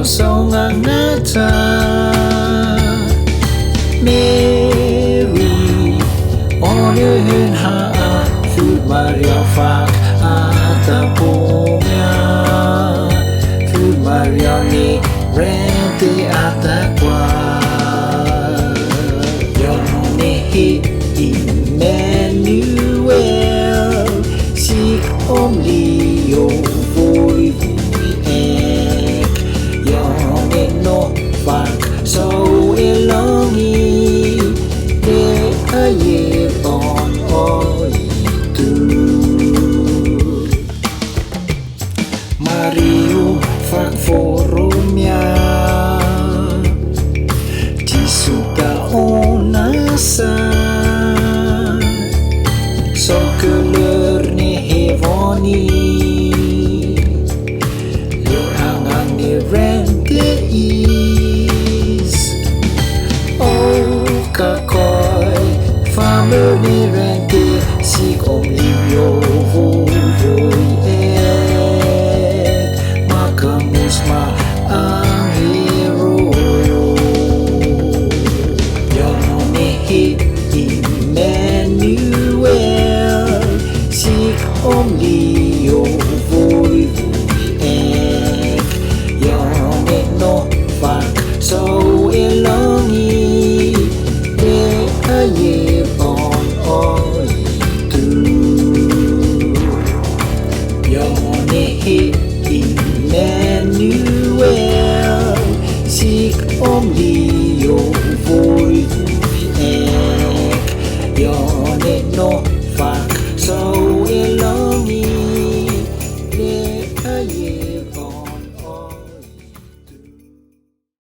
song angata Mary on your hand ha food Maria fak ata pomia food Maria ni rente ata kwa Yone Emmanuel seek only your voice no fak so elongi de aye on oi tu Mario fak forumia ti suka onasa so couleur ne hevoni le angang ne rente is oh kakoi farmer ne rente si kom liyo voi Makamus ma ang hero Yone Emmanuel si kom liyo voi so elongi de aye on oi tu Yone Emmanuel seek only